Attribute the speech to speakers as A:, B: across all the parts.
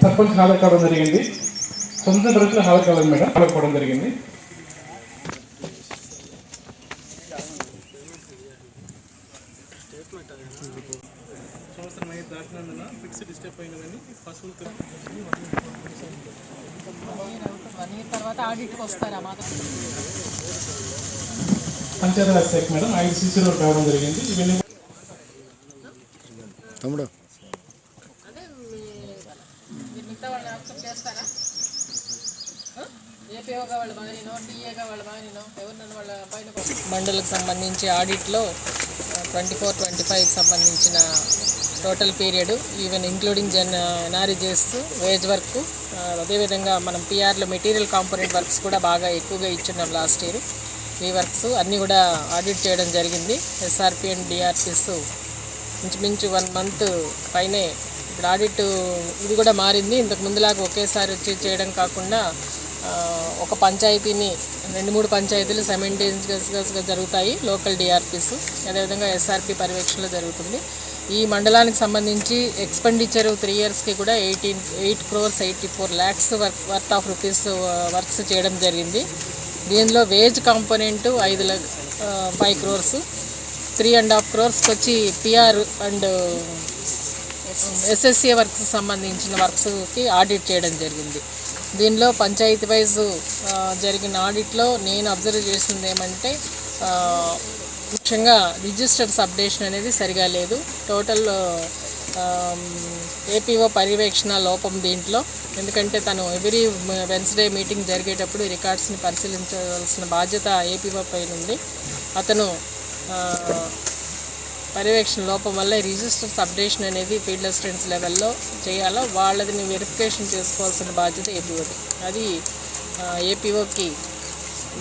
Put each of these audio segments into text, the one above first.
A: సర్పంచ్ హాజరు కావడం జరిగింది. సొంత దళితులు హాజరు కావాలి మేడం, హాజరు కావడం జరిగింది. సంవత్సరం అయితే దాటినందున ఫిక్స్డ్ స్టెప్ అయినదని పశువులతో పంచాయతీరాజ్ శాఖ మేడం 5 CC రోడ్ రావడం జరిగింది. ఇవన్నీ తమ్ముడు
B: మండలకు సంబంధించి ఆడిట్లో 24-25 సంబంధించిన total period even including NREGS wage work, అదేవిధంగా మనం పిఆర్లో మెటీరియల్ కాంపోనెంట్ వర్క్స్ కూడా బాగా ఎక్కువగా ఇచ్చున్నాం లాస్ట్ ఇయర్. ఈ వర్క్స్ అన్నీ కూడా ఆడిట్ చేయడం జరిగింది. ఎస్ఆర్పి అండ్ డిఆర్పిస్ ఇంచుమించు 1 month పైనే ఇప్పుడు ఆడిట్ ఇది కూడా మారింది. ఇంతకు ముందులాగా ఒకేసారి వచ్చి చేయడం కాకుండా ఒక పంచాయతీని 2-3 పంచాయతీలు సైమల్టేనియస్గా జరుగుతాయి. లోకల్ డిఆర్పిస్ అదేవిధంగా ఎస్ఆర్పి పర్యవేక్షణలో జరుగుతుంది. ఈ మండలానికి సంబంధించి ఎక్స్పెండిచర్ 3 yearsకి కూడా 8,84 lakhs worth of rupees works చేయడం జరిగింది. దీనిలో వేజ్ కాంపోనెంట్ 5 crores, 3.5 crores వచ్చి పిఆర్ అండ్ ఎస్ఎస్ఏ వర్క్స్ సంబంధించిన వర్క్స్కి ఆడిట్ చేయడం జరిగింది. దీనిలో పంచాయతీ వైజ్ జరిగిన ఆడిట్లో నేను అబ్జర్వ్ చేసింది ఏమంటే ముఖ్యంగా రిజిస్టర్స్ అప్డేషన్ అనేది సరిగా లేదు. టోటల్ ఏపీఓ పర్యవేక్షణ లోపం దీంట్లో. ఎందుకంటే తను ఎవ్రీ వెన్స్డే మీటింగ్ జరిగేటప్పుడు రికార్డ్స్ని పరిశీలించవలసిన బాధ్యత ఏపీఓ పై ఉంది. అతను పర్యవేక్షణ లోపం వల్ల రిజిస్టర్స్ అప్డేషన్ అనేది ఫీల్డ్ అసిస్టెంట్స్ లెవెల్లో చేయాలా, వాళ్ళది వెరిఫికేషన్ చేసుకోవాల్సిన బాధ్యత ఏపీఓది. అది ఏపీఓకి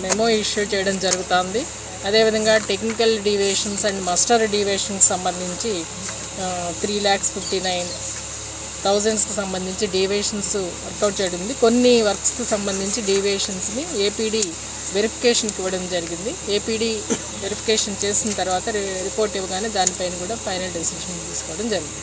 B: మెమో ఇష్యూ చేయడం జరుగుతుంది. అదేవిధంగా టెక్నికల్ డీవియేషన్స్ అండ్ మస్టర్ డీవియేషన్కి సంబంధించి 3,59,000కి సంబంధించి డీవియేషన్స్ వర్కౌట్ చేయడం ఉంది. కొన్ని వర్క్స్కి సంబంధించి డీవియేషన్స్ని ఏపీడీ వెరిఫికేషన్కి ఇవ్వడం జరిగింది. ఏపీడీ వెరిఫికేషన్ చేసిన తర్వాత రిపోర్ట్ ఇవ్వగానే దానిపైన కూడా ఫైనల్ డెసిషన్ తీసుకోవడం జరిగింది.